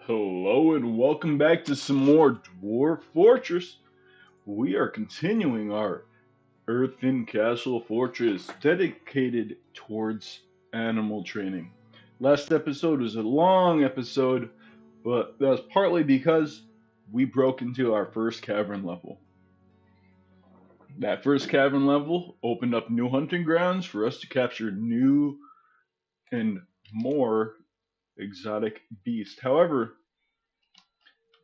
Hello and welcome back to some more Dwarf Fortress. We are continuing our Earthen Castle Fortress dedicated towards animal training. Last episode was a long episode, but that was partly because we broke into our first cavern level. That first cavern level opened up new hunting grounds for us to capture new and more exotic beasts. However,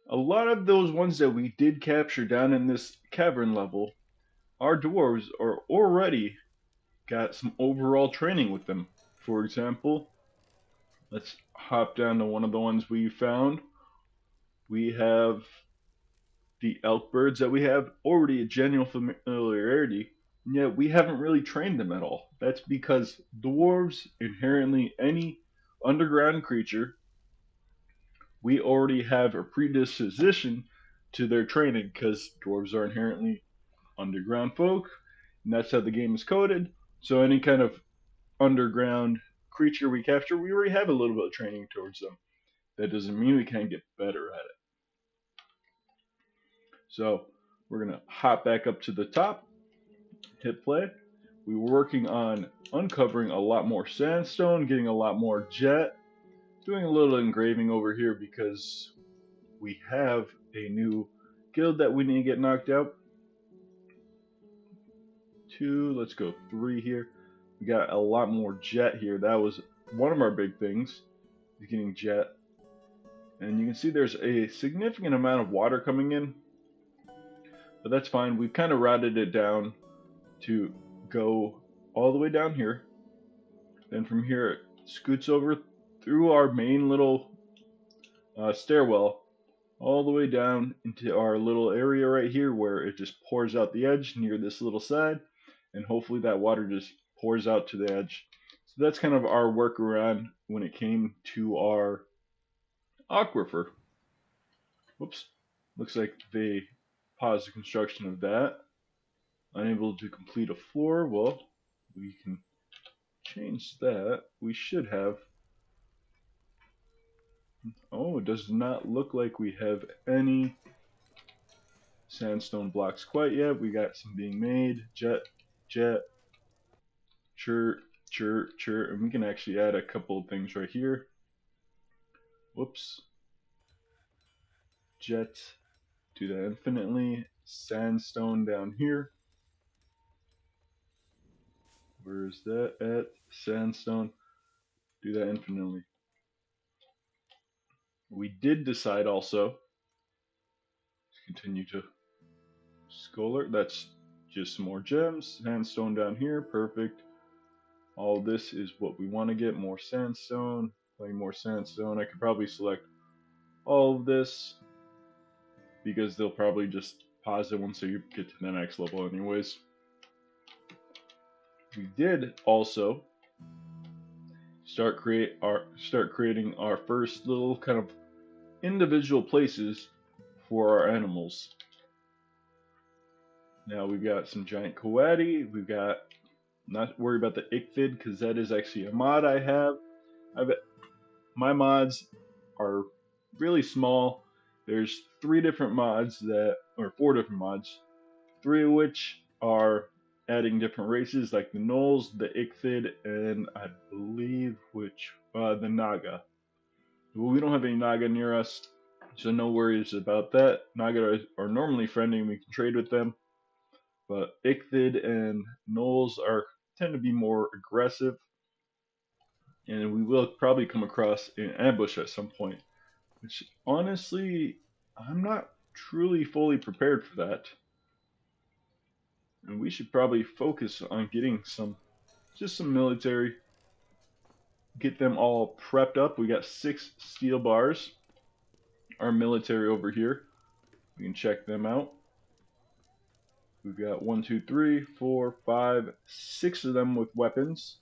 a lot of those ones that we did capture down in this cavern level, our dwarves are already got some overall training with them. For example, let's hop down to one of the ones we found. We have the elk birds that we have already a genuine familiarity, and yet we haven't really trained them at all. That's because dwarves inherently any underground creature we already have a predisposition to their training because dwarves are inherently underground folk, and that's how the game is coded. So any kind of underground creature we capture, we already have a little bit of training towards them. That doesn't mean we can't get better at it. So we're gonna hop back up to the top, hit play. We were working on uncovering a lot more sandstone, getting a lot more jet, doing a little engraving over here because we have a new guild that we need to get knocked out. 2, let's go 3 here. We got a lot more jet here. That was one of our big things, is getting jet. And you can see there's a significant amount of water coming in, but that's fine. We've kind of routed it down to go all the way down here. Then from here it scoots over through our main little stairwell all the way down into our little area right here where it just pours out the edge near this little side, and hopefully that water just pours out to the edge. So that's kind of our workaround when it came to our aquifer. Whoops. Looks like they paused the construction of that. Unable to complete a floor. Well, we can change that. We should have. Oh, it does not look like we have any sandstone blocks quite yet. We got some being made. Jet, jet, chirp, chirp, chirp. And we can actually add a couple of things right here. Whoops. Jet. Do that infinitely. Sandstone down here. Where's that at? Sandstone. Do that infinitely. We did decide also to continue to scholar. That's just some more gems. Sandstone down here. Perfect. All this is what we want to get. More sandstone. Playing more sandstone. I could probably select all of this because they'll probably just pause it once you get to the next level anyways. We did also start creating our first little kind of individual places for our animals. Now we've got some giant coati. We've got, not worry about the ichthid because that is actually a mod I have. My mods are really small. There's 3 different mods or 4 different mods, 3 of which are adding different races like the gnolls, the ichthid, and I believe the naga. Well, we don't have any naga near us, so no worries about that. Naga are normally friendly and we can trade with them, but ichthid and gnolls tend to be more aggressive, and we will probably come across an ambush at some point, which honestly I'm not truly fully prepared for that. And we should probably focus on getting some military, get them all prepped up. We got 6 steel bars. Our military over here, we can check them out. We've got 1, 2, 3, 4, 5, 6 of them with weapons.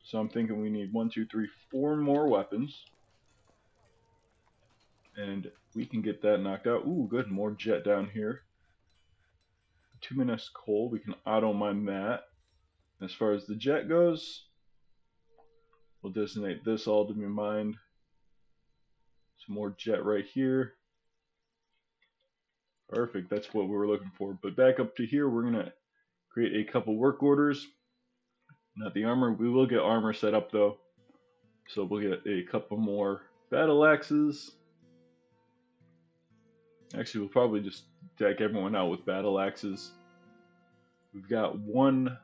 So I'm thinking we need 1, 2, 3, 4 more weapons. And we can get that knocked out. Ooh, good, more jet down here. 2 minutes coal, we can auto mine that. As far as the jet goes, we'll designate this all to be mined. Some more jet right here. Perfect, that's what we were looking for. But back up to here, we're gonna create a couple work orders. Not the armor, we will get armor set up though. So we'll get a couple more battle axes. Actually, we'll probably just deck everyone out with battle axes. We've got one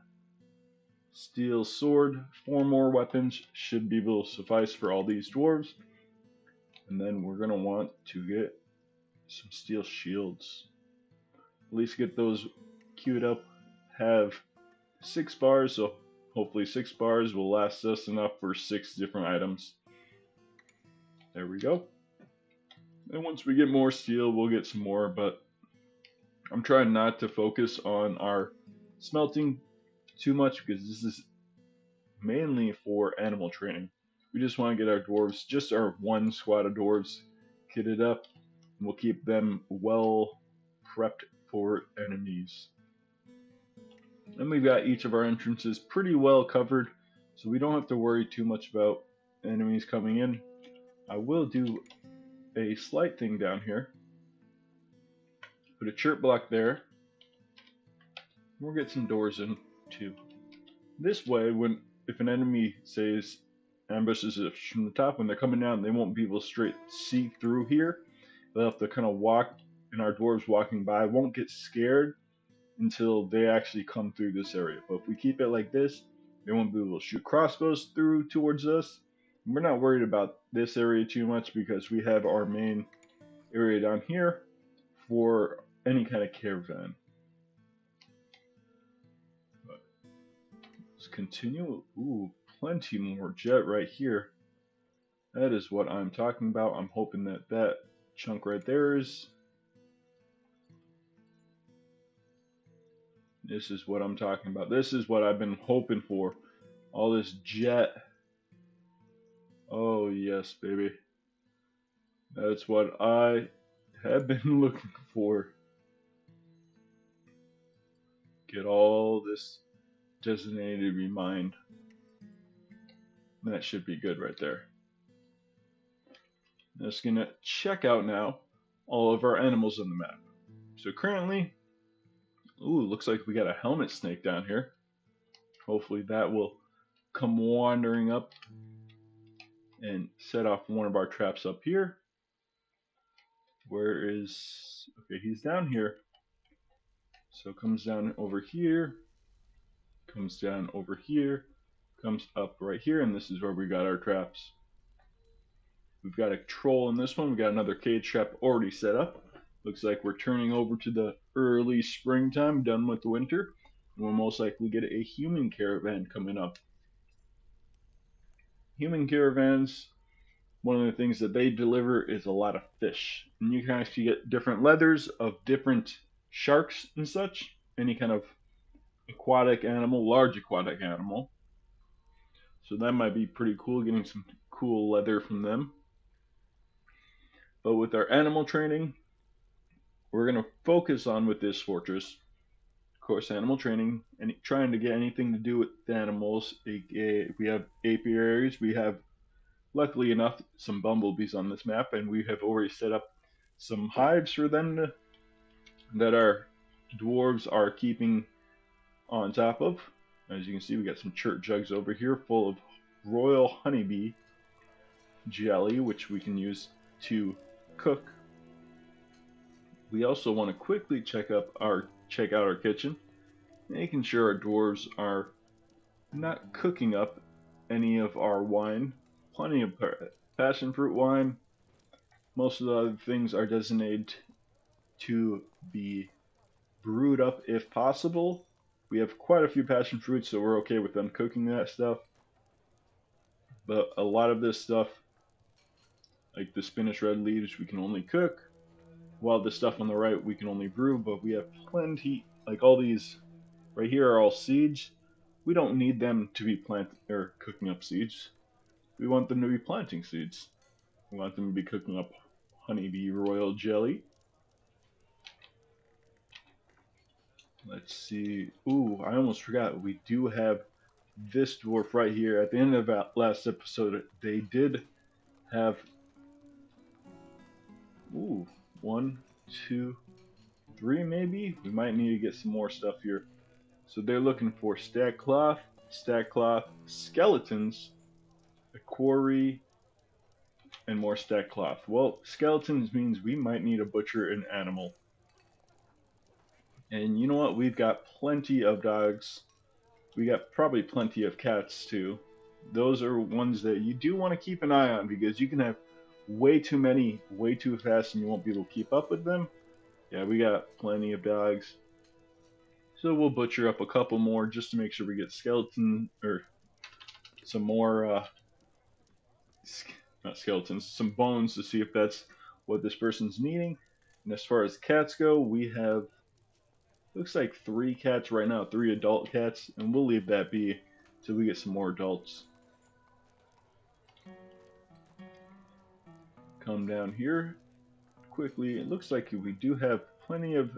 steel sword, 4 more weapons should be able to suffice for all these dwarves. And then we're going to want to get some steel shields. At least get those queued up. Have 6 bars, so hopefully 6 bars will last us enough for 6 different items. There we go. And once we get more steel, we'll get some more, but I'm trying not to focus on our smelting too much because this is mainly for animal training. We just want to get our dwarves, just our one squad of dwarves, kitted up, and we'll keep them well prepped for enemies. And we've got each of our entrances pretty well covered, so we don't have to worry too much about enemies coming in. I will do a slight thing down here. Put a chirp block there. We'll get some doors in too. This way, if an enemy says ambushes us from the top, when they're coming down, they won't be able to straight see through here. They'll have to kind of walk, and our dwarves walking by won't get scared until they actually come through this area. But if we keep it like this, they won't be able to shoot crossbows through towards us. And we're not worried about this area too much because we have our main area down here for any kind of caravan. But let's continue. Ooh, plenty more jet right here. That is what I'm talking about. I'm hoping that that chunk right there is. This is what I'm talking about. This is what I've been hoping for. All this jet. Oh yes, baby. That's what I have been looking for. Get all this designated to be mined. That should be good right there. Just gonna check out now all of our animals on the map. So currently, ooh, looks like we got a helmet snake down here. Hopefully that will come wandering up and set off one of our traps up here. Where is, okay, he's down here. So comes down over here, comes down over here, comes up right here, and this is where we got our traps. We've got a troll in this one. We've got another cage trap already set up. Looks like we're turning over to the early springtime, done with the winter. And we'll most likely get a human caravan coming up. Human caravans, one of the things that they deliver is a lot of fish. And you can actually get different leathers of different sharks and such. Any kind of aquatic animal, large aquatic animal. So that might be pretty cool, getting some cool leather from them. But with our animal training, we're going to focus on with this fortress, of course, animal training, and trying to get anything to do with animals. We have apiaries, we have, luckily enough, some bumblebees on this map, and we have already set up some hives for them that our dwarves are keeping on top of. As you can see, we got some chert jugs over here full of royal honeybee jelly, which we can use to cook. We also want to quickly check out our kitchen, making sure our dwarves are not cooking up any of our wine. Plenty of passion fruit wine. Most of the other things are designated to be brewed up if possible. We have quite a few passion fruits, so we're okay with them cooking that stuff. But a lot of this stuff, like the spinach red leaves, we can only cook, while the stuff on the right we can only brew. But we have plenty, like all these right here are all seeds. We don't need them to be cooking up seeds. We want them to be planting seeds. We want them to be cooking up honeybee royal jelly. Let's see. Ooh, I almost forgot. We do have this dwarf right here. At the end of that last episode, they did have 1, 2, 3 maybe? We might need to get some more stuff here. So they're looking for stack cloth, skeletons, a quarry, and more stack cloth. Well, skeletons means we might need to butcher an animal. And you know what? We've got plenty of dogs. We got probably plenty of cats too. Those are ones that you do want to keep an eye on because you can have way too many way too fast and you won't be able to keep up with them. Yeah, we got plenty of dogs. So we'll butcher up a couple more just to make sure we get skeleton or some more not skeletons, some bones to see if that's what this person's needing. And as far as cats go, we have looks like 3 cats right now, 3 adult cats, and we'll leave that be till we get some more adults. Come down here quickly. It looks like we do have plenty of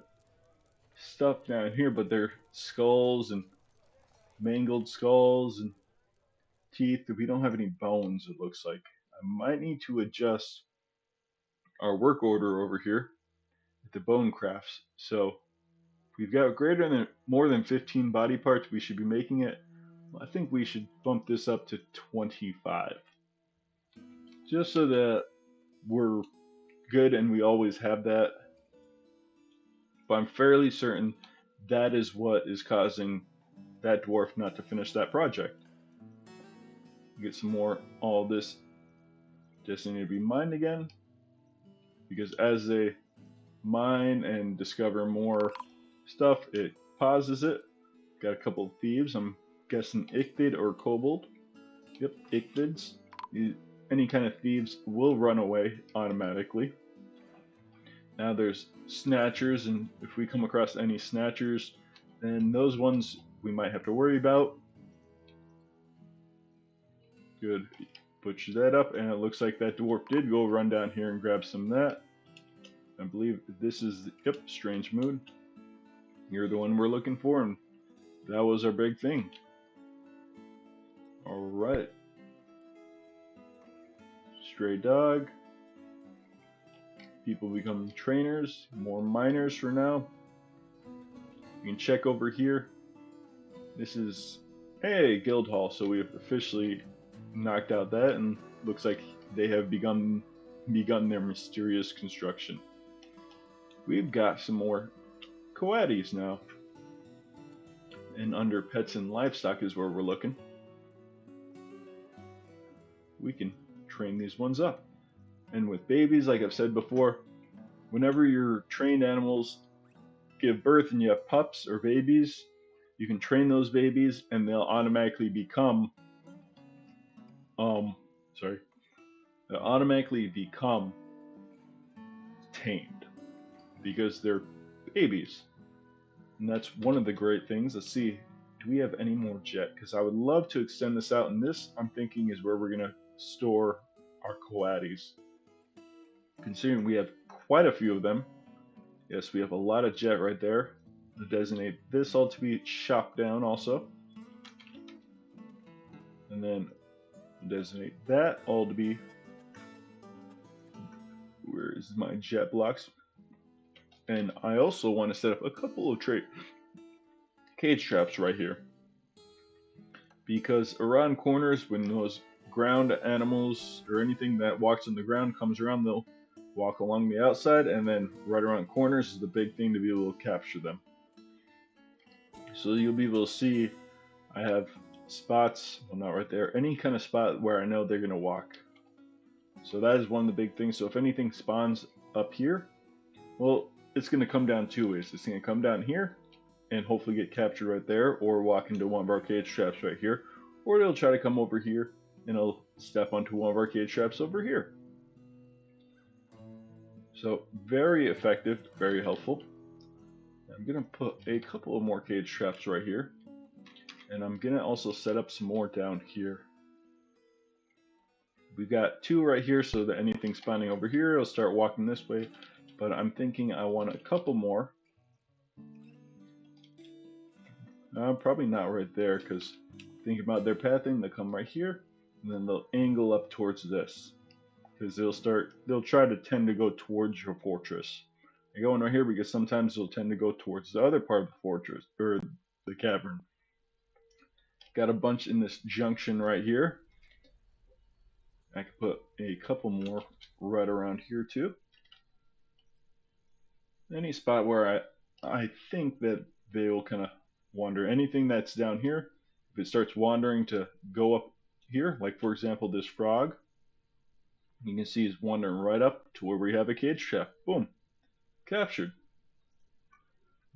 stuff down here, but they're skulls and mangled skulls and teeth. We don't have any bones, it looks like. I might need to adjust our work order over here at the bone crafts. So we've got greater than more than 15 body parts. We should be making it. I think we should bump this up to 25. Just so that we're good and we always have that. But I'm fairly certain that is what is causing that dwarf not to finish that project. Get some more. All this just need to be mined again. Because as they mine and discover more stuff, it pauses it. Got a couple of thieves. I'm guessing Ichthid or Kobold. Yep, Ichthids. Any kind of thieves will run away automatically. Now there's snatchers, and if we come across any snatchers, then those ones we might have to worry about. Good. Butcher that up, and it looks like that dwarf did go run down here and grab some of that. I believe this is, yep, Strange Mood. You're the one we're looking for, and that was our big thing. Alright. Stray dog. People become trainers, more miners for now. You can check over here. This is, hey, guild hall, so we have officially knocked out that, and looks like they have begun their mysterious construction. We've got some more coatis now. And under pets and livestock is where we're looking. We can train these ones up. And with babies, like I've said before, whenever your trained animals give birth and you have pups or babies, you can train those babies and they'll automatically become tamed because they're babies. And that's one of the great things. Let's see, do we have any more jet? Because I would love to extend this out, and this I'm thinking is where we're going to store our coatis. Considering we have quite a few of them. Yes, we have a lot of jet right there. I'll designate this all to be chopped down also. And then designate that all to be, where is my jet blocks? And I also want to set up a couple of cage traps right here. Because around corners, when those ground animals or anything that walks on the ground comes around, they'll walk along the outside, and then right around corners is the big thing to be able to capture them. So you'll be able to see I have spots, well, not right there, any kind of spot where I know they're going to walk. So that is one of the big things. So if anything spawns up here, well, it's going to come down 2 ways. It's going to come down here and hopefully get captured right there, or walk into one of our cage traps right here, or they'll try to come over here and it'll step onto one of our cage traps over here. So very effective, very helpful. I'm going to put a couple of more cage traps right here, and I'm going to also set up some more down here. We've got 2 right here, so that anything spawning over here will start walking this way, but I'm thinking I want a couple more. Probably not right there, because think about their pathing, they come right here, and then they'll angle up towards this. because they'll try to tend to go towards your fortress. I go in right here because sometimes they'll tend to go towards the other part of the fortress or the cavern. Got a bunch in this junction right here. I can put a couple more right around here too. Any spot where I think that they will kind of wander. Anything that's down here, if it starts wandering to go up here, like for example this frog, you can see he's wandering right up to where we have a cage trap. Boom, captured.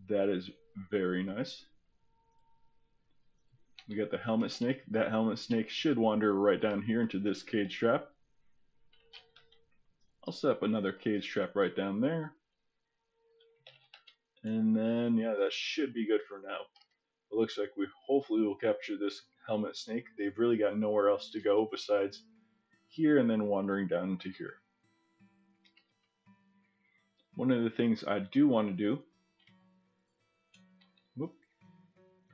That is very nice. We got the helmet snake. That helmet snake should wander right down here into this cage trap. I'll set up another cage trap right down there. And then, yeah, that should be good for now. It looks like we hopefully will capture this helmet snake. They've really got nowhere else to go besides here and then wandering down into here. One of the things I do want to do,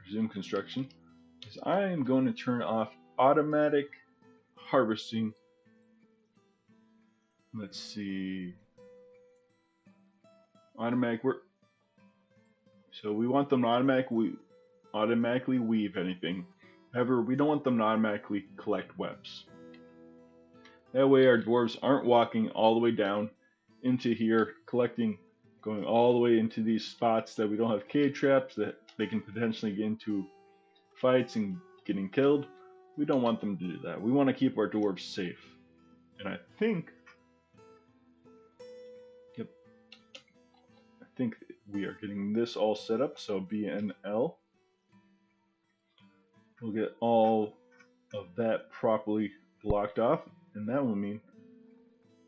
resume construction, is I am going to turn off automatic harvesting. Let's see. Automatic work. So we want them to automatically weave anything. However, we don't want them to automatically collect webs. That way our dwarves aren't walking all the way down into here, collecting, going all the way into these spots that we don't have cage traps that they can potentially get into fights and getting killed. We don't want them to do that. We want to keep our dwarves safe. And I think we are getting this all set up. So BNL. We'll get all of that properly blocked off, and that will mean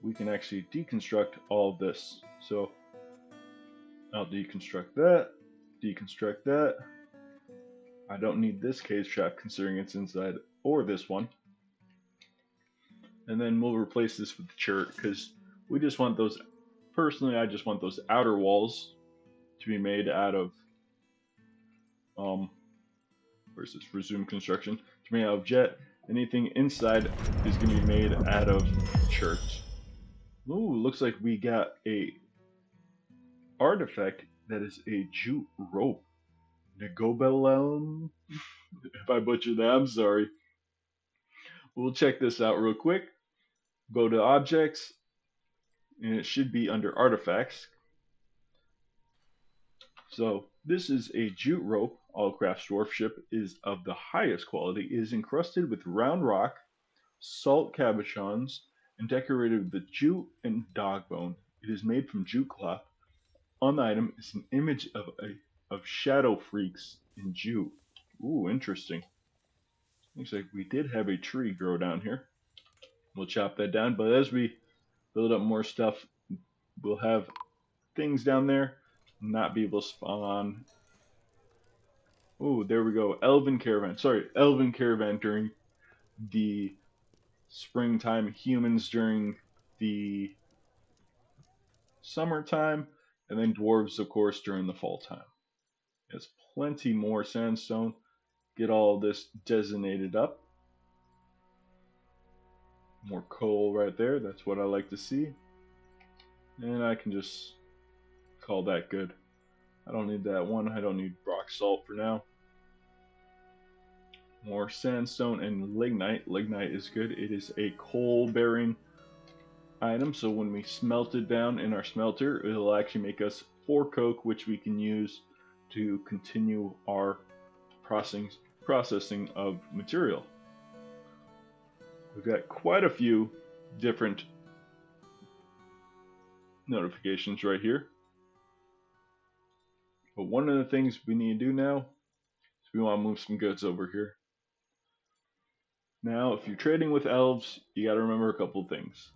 we can actually deconstruct all of this. So I'll deconstruct that, deconstruct that. I don't need this cage trap considering it's inside, or this one. And then we'll replace this with the chert because we just want those, personally I just want those outer walls to be made out of, where's this, resume construction, to be made out of jet. Anything inside is going to be made out of chert. Ooh, looks like we got a artifact that is a jute rope. Negobelum. If I butchered that, I'm sorry. We'll check this out real quick. Go to objects, and it should be under artifacts. So this is a jute rope. Allcraft's dwarf ship is of the highest quality. It is encrusted with round rock, salt cabochons, and decorated with jute and dog bone. It is made from jute cloth. On the item is an image of shadow freaks in jute. Ooh, interesting. Looks like we did have a tree grow down here. We'll chop that down, but as we build up more stuff, we'll have things down there not be able to spawn. Oh, there we go. Elven caravan. Sorry, Elven caravan during the springtime, humans during the summertime, and then dwarves, of course, during the fall time. There's plenty more sandstone. Get all this designated up. More coal right there. That's what I like to see. And I can just call that good. I don't need that one. I don't need rock salt for now. More sandstone and lignite. Lignite is good. It is a coal-bearing item, so when we smelt it down in our smelter, it'll actually make us 4 coke, which we can use to continue our processing of material. We've got quite a few different notifications right here. But one of the things we need to do now is we want to move some goods over here. Now, if you're trading with elves, you got to remember a couple of things.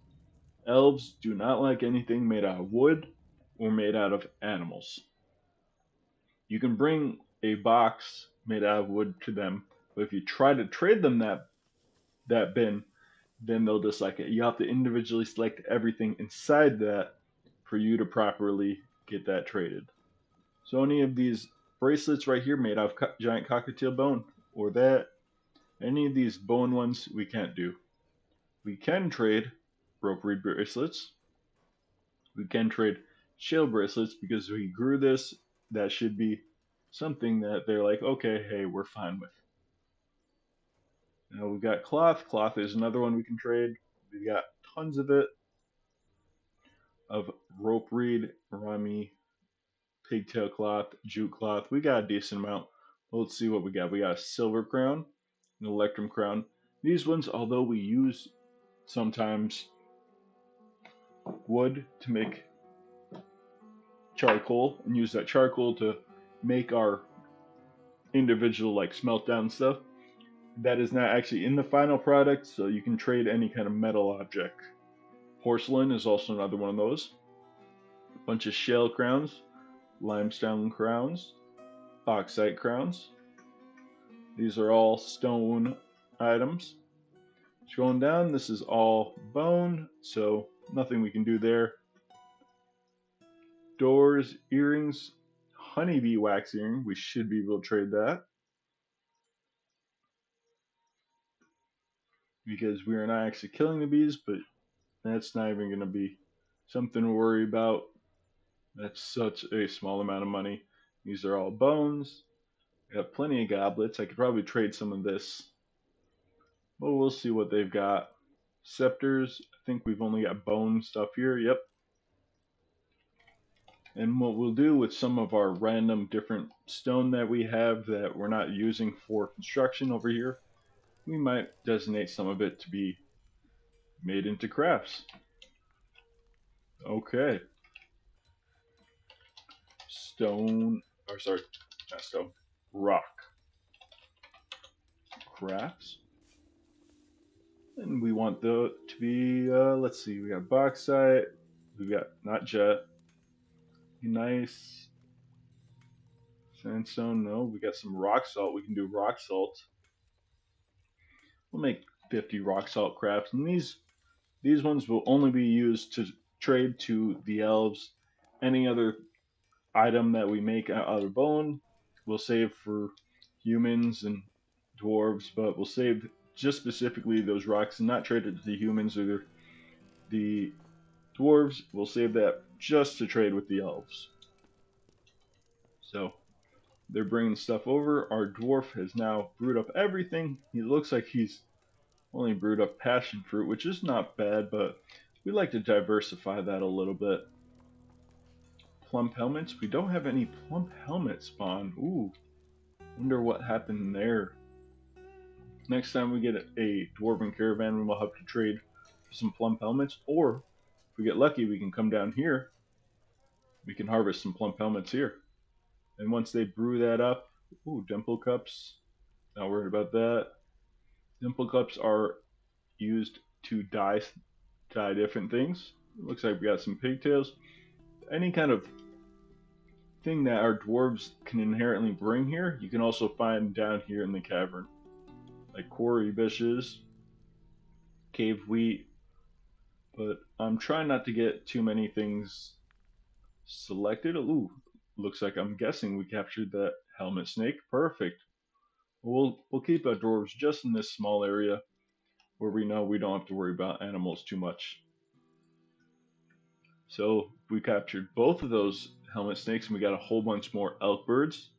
Elves do not like anything made out of wood or made out of animals. You can bring a box made out of wood to them, but if you try to trade them that bin, then they'll dislike it. You have to individually select everything inside that for you to properly get that traded. So any of these bracelets right here made out of giant cockatiel bone, or that, any of these bone ones we can't do. We can trade rope reed bracelets. We can trade shale bracelets because we grew this. That should be something that they're like, okay, hey, we're fine with. Now we've got cloth. Cloth is another one we can trade. We got tons of it, of rope reed, rami, pigtail cloth, jute cloth. We got a decent amount. Let's see what we got. We got a silver crown, an electrum crown. These ones, although we use sometimes wood to make charcoal and use that charcoal to make our individual like smelt down stuff, that is not actually in the final product, so you can trade any kind of metal object. Porcelain is also another one of those. A bunch of shale crowns, limestone crowns, bauxite crowns. These are all stone items. Scrolling down, this is all bone, so nothing we can do there. Doors, earrings, honeybee wax earring. We should be able to trade that, because we are not actually killing the bees, but that's not even going to be something to worry about. That's such a small amount of money. These are all bones. I got plenty of goblets. I could probably trade some of this, but we'll see what they've got. Scepters. I think we've only got bone stuff here. Yep. And what we'll do with some of our random different stone that we have that we're not using for construction over here, we might designate some of it to be made into crafts. Okay. Stone, or sorry, not stone, rock crafts. And we want the to be, let's see, we got bauxite, we got not jet, nice sandstone. No, we got some rock salt. We can do rock salt. We'll make 50 rock salt crafts, and these ones will only be used to trade to the elves. Any other item that we make out of bone, we'll save for humans and dwarves, but we'll save just specifically those rocks and not trade it to the humans or the dwarves. We'll save that just to trade with the elves. So they're bringing stuff over. Our dwarf has now brewed up everything. He looks like he's only brewed up passion fruit, which is not bad, but we like to diversify that a little bit. Plump helmets. We don't have any plump helmet spawn. Ooh, wonder what happened there. Next time we get a dwarven caravan, we will have to trade for some plump helmets, or if we get lucky, we can come down here. We can harvest some plump helmets here. And once they brew that up, ooh, dimple cups. Not worried about that. Dimple cups are used to dye different things. It looks like we got some pigtails. Any kind of thing that our dwarves can inherently bring here, you can also find down here in the cavern. Like quarry bushes, cave wheat, but I'm trying not to get too many things selected. Ooh, looks like I'm guessing we captured that helmet snake. Perfect. We'll keep our dwarves just in this small area where we know we don't have to worry about animals too much. So we captured both of those helmet snakes, and we got a whole bunch more elk birds.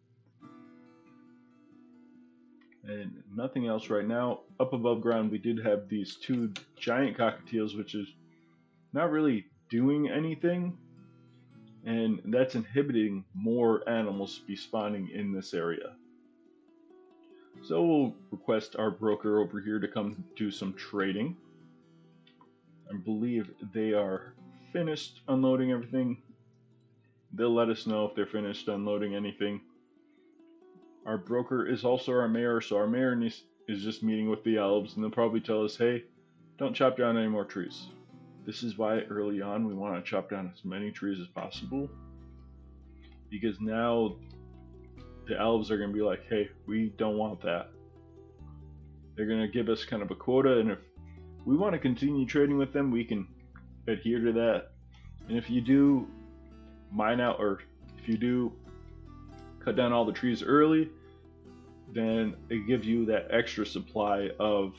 And nothing else right now. Up above ground, we did have these two giant cockatiels, which is not really doing anything, and that's inhibiting more animals to be spawning in this area. So we'll request our broker over here to come do some trading. I believe they are finished unloading everything. They'll let us know if they're finished unloading anything. Our broker is also our mayor, so our mayor is just meeting with the elves, and they'll probably tell us, hey, don't chop down any more trees. This is why early on we want to chop down as many trees as possible, because now the elves are going to be like, hey, we don't want that. They're going to give us kind of a quota, and if we want to continue trading with them, we can adhere to that. And if you do mine out, or if you do cut down all the trees early, then it gives you that extra supply of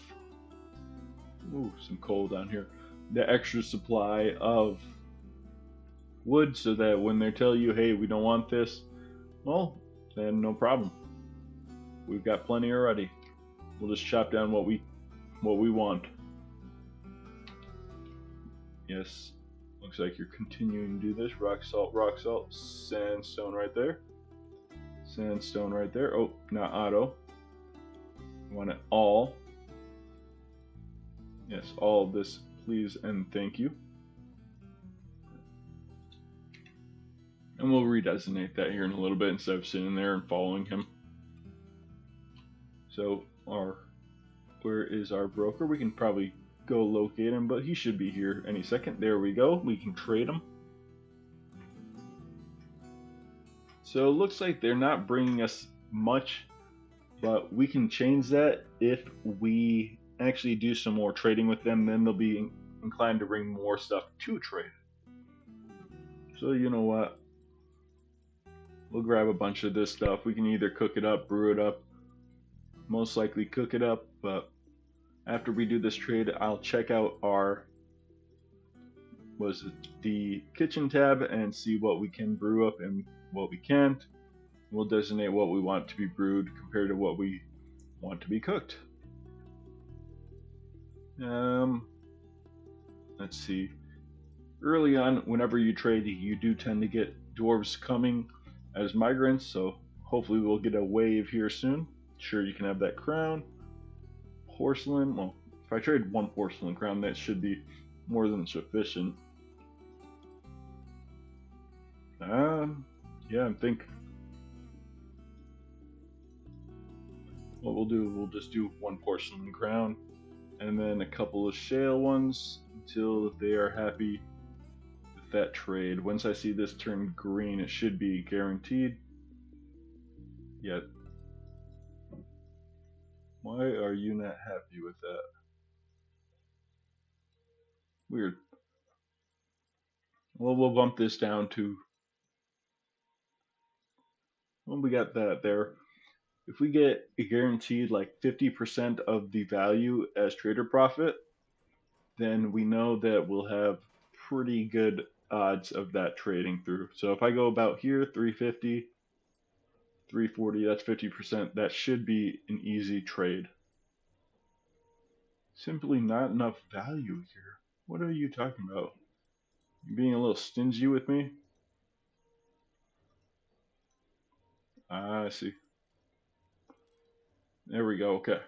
some coal down here, the extra supply of wood so that when they tell you, hey, we don't want this, well, then no problem. We've got plenty already. We'll just chop down what we want. Yes, looks like you're continuing to do this. Rock salt, sandstone right there. Sandstone right there. Oh, not auto. I want it all. Yes, all of this, please and thank you. And we'll redesignate that here in a little bit instead of sitting there and following him. So where is our broker? We can probably go locate him, but he should be here any second. There we go. We can trade him. So it looks like they're not bringing us much, but we can change that if we actually do some more trading with them. Then they'll be inclined to bring more stuff to trade. So you know what? We'll grab a bunch of this stuff. We can either cook it up, brew it up. Most likely cook it up, but after we do this trade, I'll check out our the kitchen tab and see what we can brew up and what we can't. We'll designate what we want to be brewed compared to what we want to be cooked. Let's see. Early on, whenever you trade, you do tend to get dwarves coming as migrants, so hopefully we'll get a wave here soon. Sure, you can have that crown. Porcelain, well, if I trade one porcelain crown, that should be more than sufficient. Yeah, I think what we'll do, we'll just do one porcelain crown and then a couple of shale ones until they are happy with that trade. Once I see this turn green, it should be guaranteed. Yet, why are you not happy with that? Weird. Well, we'll bump this down to, well, we got that there. If we get a guaranteed like 50% of the value as trader profit, then we know that we'll have pretty good odds of that trading through. So if I go about here, 350, 340, that's 50%. That should be an easy trade. Simply not enough value here. What are you talking about? You being a little stingy with me? Ah, I see. There we go, okay.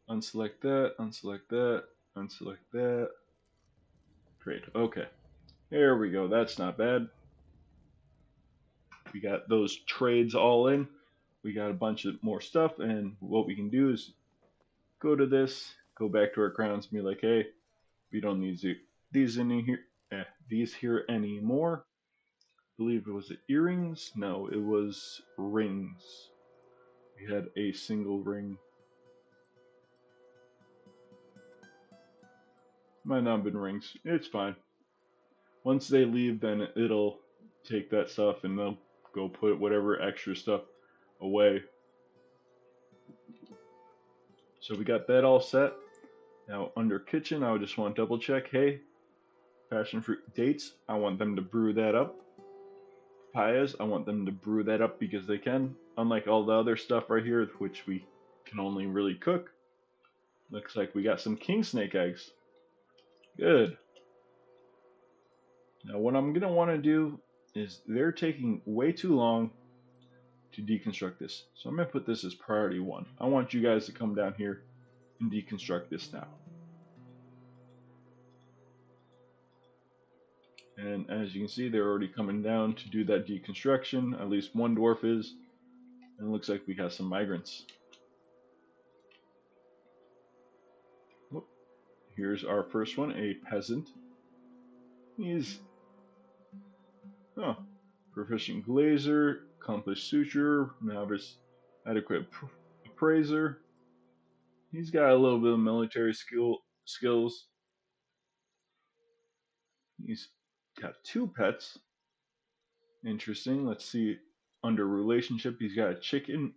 Unselect that, unselect that, unselect that. Trade, okay. There we go, that's not bad. We got those trades all in. We got a bunch of more stuff, and what we can do is go to this, go back to our crowns, and be like, hey, we don't need these in here, these here anymore. I believe it was the earrings. No, it was rings. We had a single ring. Might not have been rings. It's fine. Once they leave, then it'll take that stuff and they'll go put whatever extra stuff away. So we got that all set. Now under kitchen, I would just want to double check. Hey, passion fruit dates, I want them to brew that up. Papayas, I want them to brew that up because they can. Unlike all the other stuff right here, which we can only really cook. Looks like we got some king snake eggs. Good. Now what I'm gonna want to do is they're taking way too long to deconstruct this. So I'm gonna put this as priority 1. I want you guys to come down here and deconstruct this now. And as you can see, they're already coming down to do that deconstruction. At least one dwarf is. And it looks like we got some migrants. Whoop. Here's our first one, a peasant. He's proficient glazer, accomplished suture, novice adequate appraiser. He's got a little bit of military skills. He's got 2 pets. Interesting. Let's see. Under relationship, he's got a chick and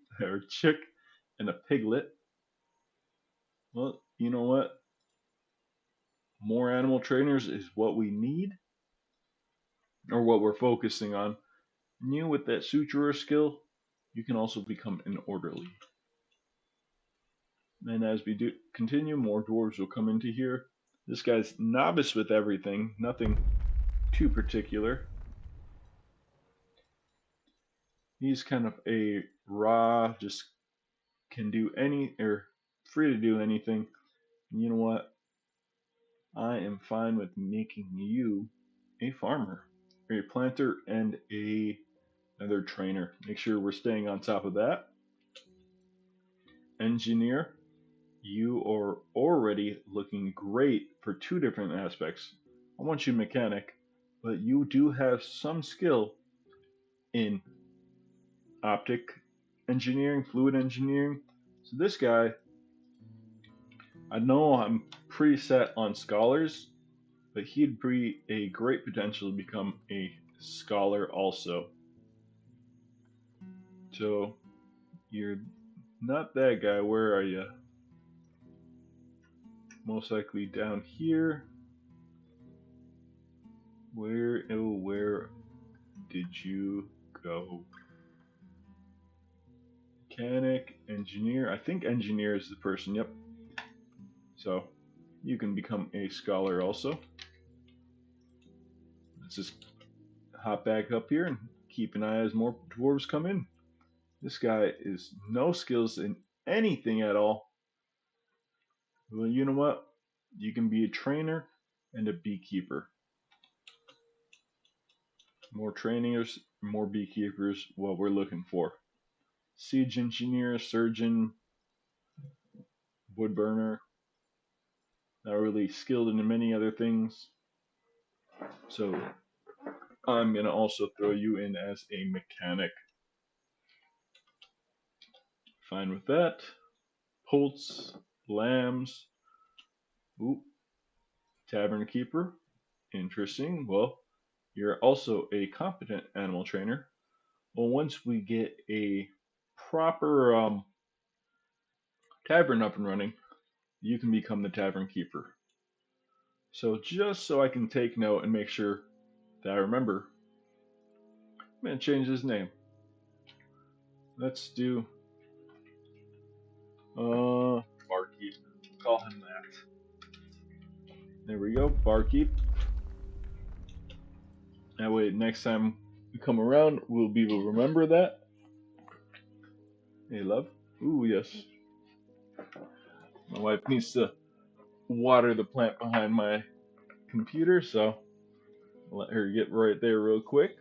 a piglet. Well, you know what? more animal trainers is what we need, or what we're focusing on. And you, with that suturer skill, you can also become an orderly. And as we do continue, more dwarves will come into here. This guy's novice with everything, nothing too particular. He's kind of a raw, just can do any, or free to do anything. And you know what? I am fine with making you a farmer, a planter, and another trainer. Make sure we're staying on top of that. Engineer, you are already looking great for two different aspects. I want you mechanic, but you do have some skill in optic engineering, fluid engineering. So this guy, I know I'm pretty set on scholars, but he'd be a great potential to become a scholar also. So you're not that guy. Where are you? Most likely down here. Where did you go? Mechanic, engineer. I think engineer is the person. Yep. So you can become a scholar also. Let's just hop back up here and keep an eye as more dwarves come in. This guy is no skills in anything at all. Well, you know what? You can be a trainer and a beekeeper. More trainers, more beekeepers, what we're looking for. Siege engineer, surgeon, wood burner. Not really skilled in many other things. So I'm going to also throw you in as a mechanic. Fine with that. Poults, lambs. Ooh, tavern keeper. Interesting. Well, you're also a competent animal trainer. Well, once we get a proper tavern up and running, you can become the tavern keeper. So just so I can take note and make sure that I remember, I'm going to change his name. Let's do Barkeep. Call him that. There we go, Barkeep. That way, next time we come around, we'll be able to remember that. Hey, love. Ooh, yes. My wife needs to water the plant behind my computer, so I'll let her get right there real quick.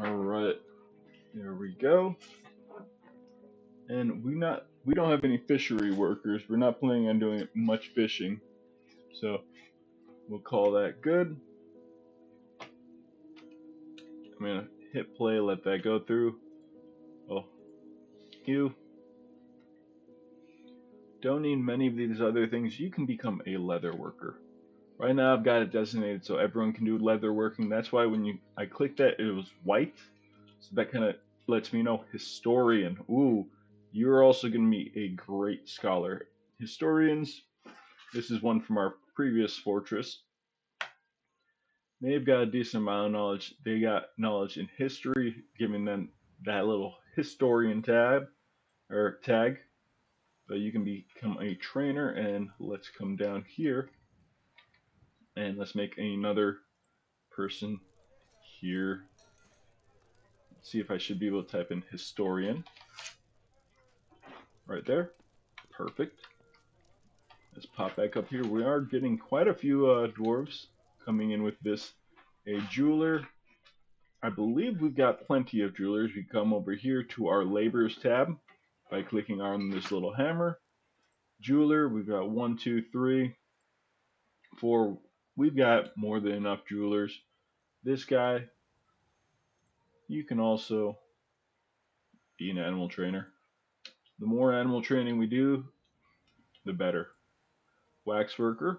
All right, there we go. And we don't have any fishery workers. We're not planning on doing much fishing, so we'll call that good. I'm gonna hit play, let that go through. Oh, you don't need many of these other things. You can become a leather worker. Right now I've got it designated so everyone can do leather working. That's why when I clicked that, it was white. So that kind of lets me know historian. Ooh, you're also going to be a great scholar. Historians, this is one from our previous fortress. They've got a decent amount of knowledge. They got knowledge in history, giving them that little historian tag. But you can become a trainer, and let's come down here and let's make another person here. Let's see if I should be able to type in historian. Right there. Perfect. Let's pop back up here. We are getting quite a few dwarves coming in with this. A jeweler. I believe we've got plenty of jewelers. We come over here to our labors tab by clicking on this little hammer. Jeweler, we've got 1, 2, 3, 4. We've got more than enough jewelers. This guy, you can also be an animal trainer. The more animal training we do, the better. Waxworker,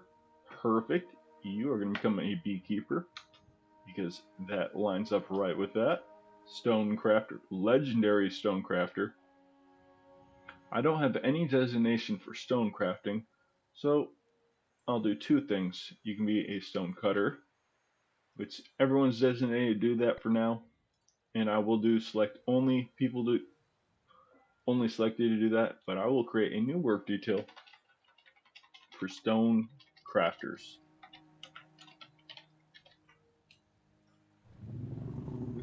perfect. You are going to become a beekeeper because that lines up right with that. Stonecrafter, legendary Stonecrafter. I don't have any designation for stone crafting, so I'll do two things. You can be a stone cutter, which everyone's designated to do that for now, and I will do select only people do only selected to do that, but I will create a new work detail for stone crafters.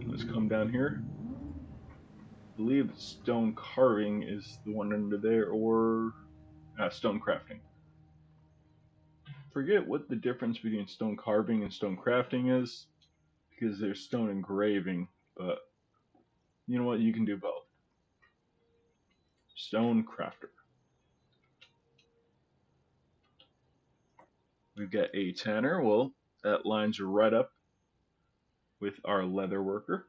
Let's come down here. I believe stone carving is the one under there, or stone crafting. Forget what the difference between stone carving and stone crafting is, because there's stone engraving, but you know what? You can do both. Stone crafter. We've got a tanner. Well, that lines right up with our leather worker.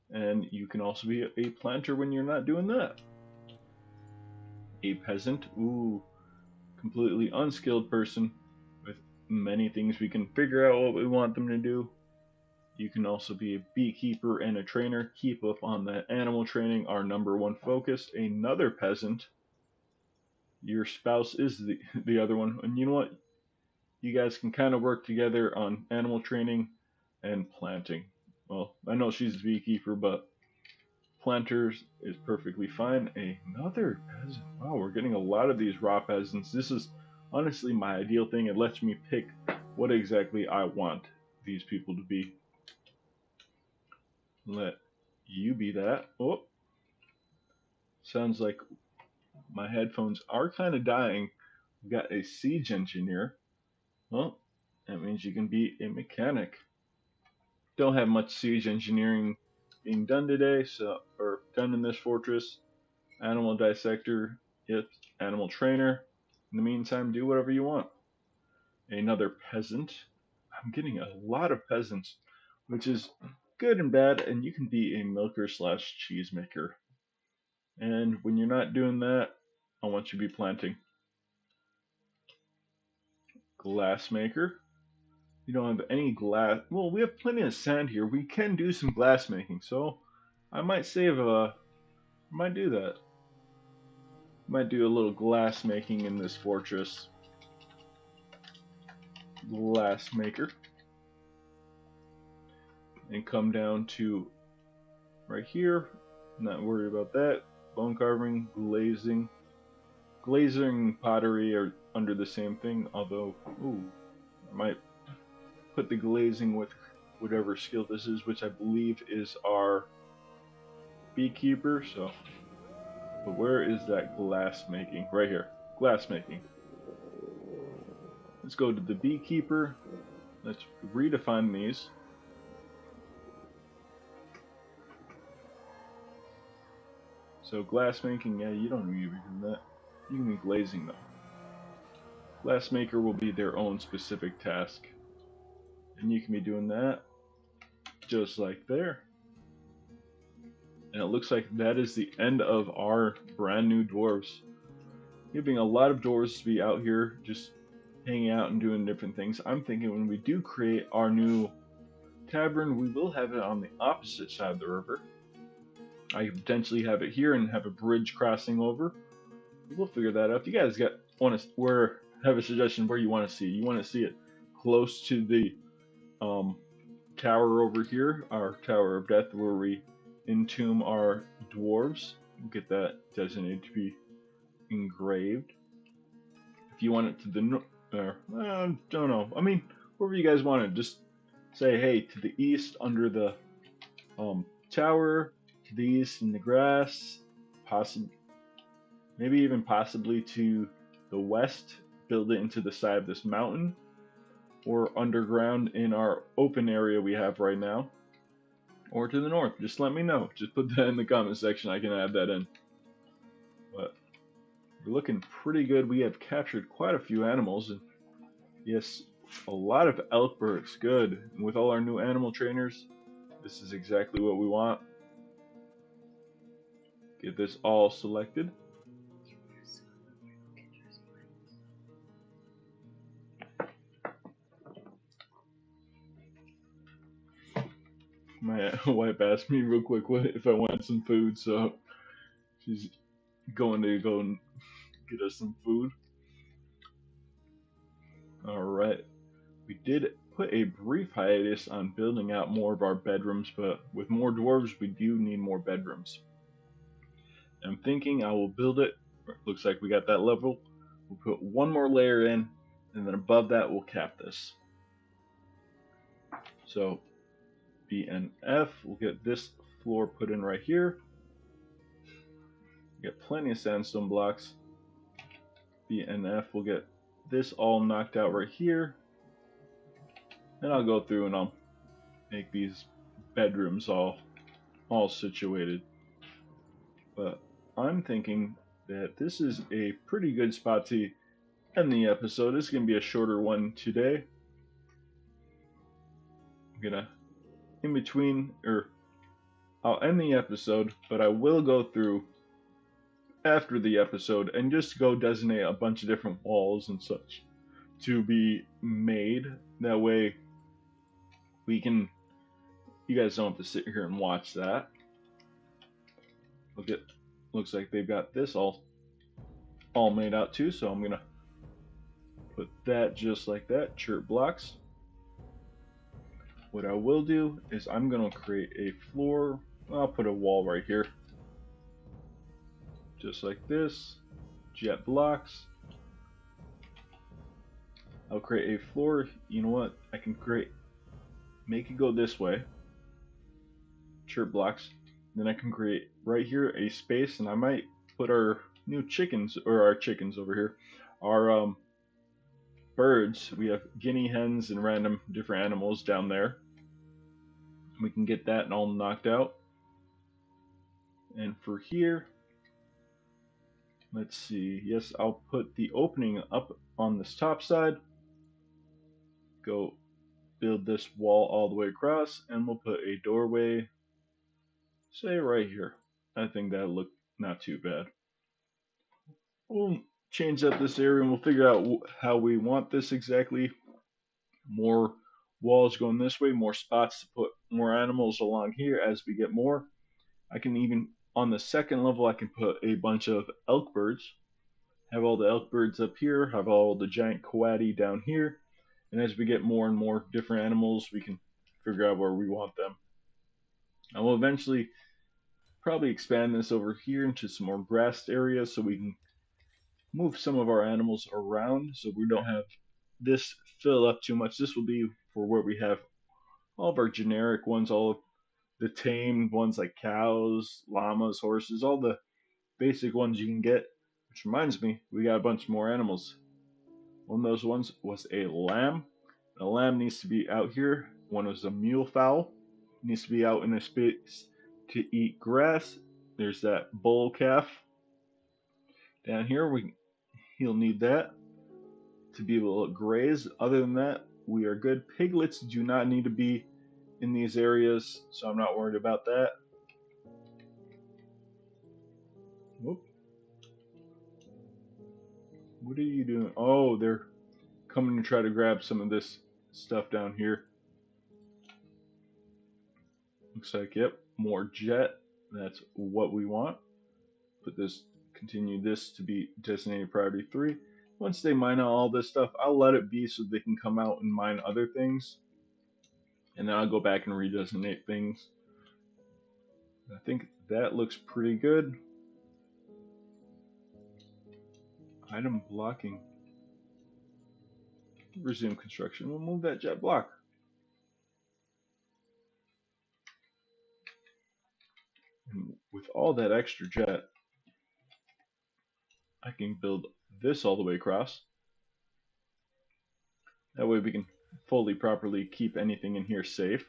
And you can also be a planter when you're not doing that. A peasant. Ooh, completely unskilled person with many things we can figure out what we want them to do. You can also be a beekeeper and a trainer. Keep up on that animal training, our number one focus. Another peasant. Your spouse is the other one. And you know what? You guys can kind of work together on animal training and planting. Well, I know she's a beekeeper, but planters is perfectly fine. Another peasant. Wow, we're getting a lot of these raw peasants. This is honestly my ideal thing. It lets me pick what exactly I want these people to be. Let you be that. Oh, sounds like my headphones are kind of dying. We've got a siege engineer. Well, that means you can be a mechanic. Don't have much siege engineering being done today, so or done in this fortress. Animal dissector, yep, animal trainer. In the meantime, do whatever you want. Another peasant. I'm getting a lot of peasants, which is good and bad, and you can be a milker slash cheesemaker. And when you're not doing that, I want you to be planting. Glassmaker. You don't have any glass. Well, we have plenty of sand here. We can do some glass making, so I might save a. Might do that. Might do a little glass making in this fortress. Glass maker. And come down to right here. Not worried about that. Bone carving, glazing. Glazing pottery are under the same thing, although, ooh, I might put the glazing with whatever skill this is, which I believe is our beekeeper. So, but where is that glass making? Right here. Glass making. Let's go to the beekeeper. Let's redefine these. So glass making, yeah, you don't need to be doing that. You can be glazing though. Glassmaker will be their own specific task. And you can be doing that just like there. And it looks like that is the end of our brand new dwarves. Giving a lot of dwarves to be out here just hanging out and doing different things. I'm thinking when we do create our new tavern, we will have it on the opposite side of the river. I could potentially have it here and have a bridge crossing over. We'll figure that out. If you guys want to have a suggestion where you want to see it. You want to see it close to the tower over here, our Tower of Death, where we entomb our dwarves. We'll get that designated to be engraved. If you want it to the north, I don't know. I mean, wherever you guys want it, just say, hey, to the east under the tower, to the east in the grass, maybe even possibly to the west, build it into the side of this mountain, or underground in our open area we have right now, or to the north. Just let me know. Just put that in the comment section. I can add that in. But we're looking pretty good. We have captured quite a few animals, and yes, a lot of elkbergs. Good. And with all our new animal trainers, this is exactly what we want. Get this all selected. wife asked me real quick if I want some food, so she's going to go and get us some food. Alright. We did put a brief hiatus on building out more of our bedrooms, but with more dwarves, we do need more bedrooms. I'm thinking I will build it. Looks like we got that level. We'll put one more layer in, and then above that, we'll cap this. So, B and F, we'll get this floor put in right here. Get plenty of sandstone blocks. B and F, we'll get this all knocked out right here. And I'll go through and I'll make these bedrooms all situated. But I'm thinking that this is a pretty good spot to end the episode. It's going to be a shorter one today. I'm going to, in between, or I'll end the episode, but I will go through after the episode and just go designate a bunch of different walls and such to be made. That way we can, you guys don't have to sit here and watch that. Looks like they've got this all made out too, so I'm gonna put that just like that, chirp blocks. What I will do is I'm gonna create a floor. I'll put a wall right here, just like this, jet blocks. I'll create a floor. You know what? I can make it go this way, chirp blocks. Then I can create right here a space, and I might put our new chickens, or our chickens over here, our birds. We have guinea hens and random different animals down there. We can get that all knocked out. And for here, let's see. Yes, I'll put the opening up on this top side. Go build this wall all the way across, and we'll put a doorway, say right here. I think that'll look not too bad. We'll change up this area and we'll figure out how we want this exactly. More walls going this way, more spots to put more animals along here as we get more. I can even, on the second level, I can put a bunch of elk birds. Have all the elk birds up here, have all the giant coati down here. And as we get more and more different animals, we can figure out where we want them. I will eventually probably expand this over here into some more grassed areas so we can move some of our animals around so we don't have this fill up too much. This will be for where we have all of our generic ones, all of the tame ones like cows, llamas, horses, all the basic ones you can get. Which reminds me, we got a bunch more animals. One of those ones was a lamb. A lamb needs to be out here. One was a mule fowl. It needs to be out in a space to eat grass. There's that bull calf. Down here, he'll need that to be able to graze. Other than that, we are good. Piglets do not need to be in these areas, so I'm not worried about that. Whoop. What are you doing? Oh, they're coming to try to grab some of this stuff down here. Looks like, yep, more jet. That's what we want. Continue this to be designated priority 3. Once they mine out all this stuff, I'll let it be so they can come out and mine other things. And then I'll go back and redesignate things. I think that looks pretty good. Item blocking. Resume construction. We'll move that jet block. And with all that extra jet, I can build this all the way across. That way we can fully properly keep anything in here safe.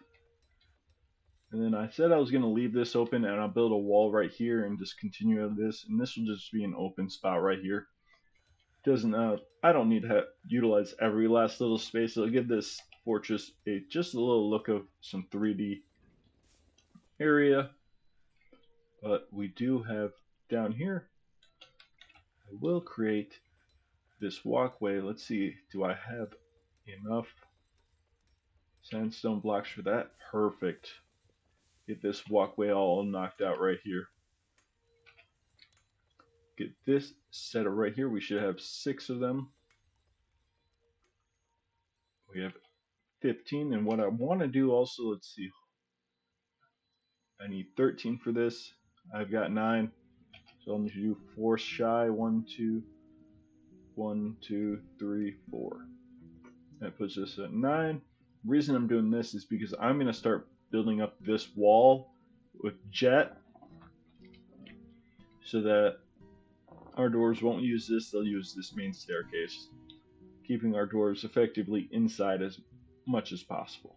And then I said I was going to leave this open, and I'll build a wall right here and just continue this. And this will just be an open spot right here. Doesn't I don't need to utilize every last little space. It'll give this fortress just a little look of some 3D area. But we do have down here, I will create this walkway. Let's see, do I have enough sandstone blocks for that? Perfect. Get this walkway all knocked out right here. Get this set up right here. We should have 6 of them. We have 15. And what I want to do also, let's see. I need 13 for this. I've got 9. So I'm going to do 4 shy. 1, 2, 1, 2, 3, 4. That puts us at 9. The reason I'm doing this is because I'm going to start building up this wall with jet so that our dwarves won't use this, they'll use this main staircase, keeping our dwarves effectively inside as much as possible.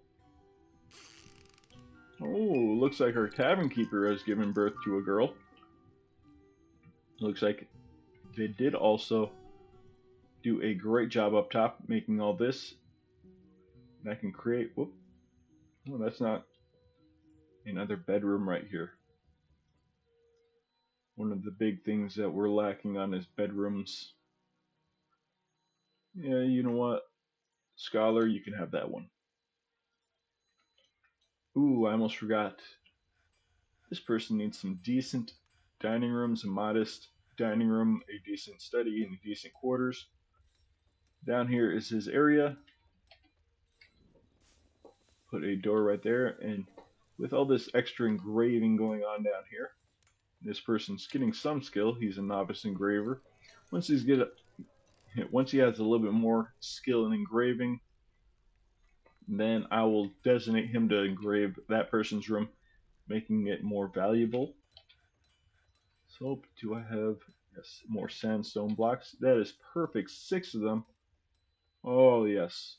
Oh, looks like our tavern keeper has given birth to a girl. Looks like they did also do a great job up top making all this. And I can create, whoop, oh, that's not another bedroom right here. One of the big things that we're lacking on is bedrooms. Yeah, you know what? Scholar, you can have that one. Ooh, I almost forgot. This person needs some decent dining rooms, a modest dining room, a decent study, and decent quarters. Down here is his area. Put a door right there, and with all this extra engraving going on down here, this person's getting some skill. He's a novice engraver. Once he has a little bit more skill in engraving, then I will designate him to engrave that person's room, making it more valuable. So, do I have, yes, more sandstone blocks? That is perfect. 6 of them. Oh, yes.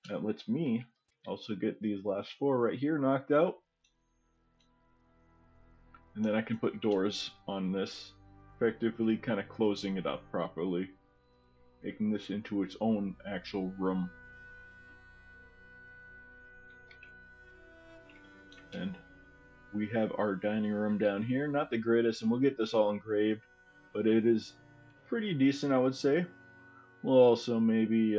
That lets me also get these last 4 right here knocked out. And then I can put doors on this, effectively kind of closing it up properly, making this into its own actual room. And we have our dining room down here. Not the greatest, and we'll get this all engraved, but it is pretty decent, I would say. We'll also maybe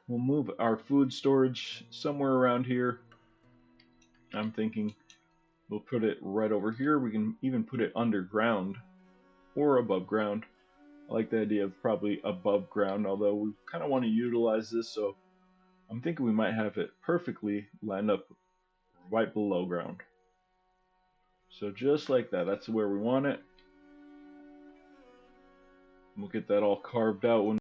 we'll move our food storage somewhere around here. I'm thinking we'll put it right over here. We can even put it underground or above ground. I like the idea of probably above ground, although we kind of want to utilize this, so I'm thinking we might have it perfectly lined up right below ground. So just like that, that's where we want it. We'll get that all carved out when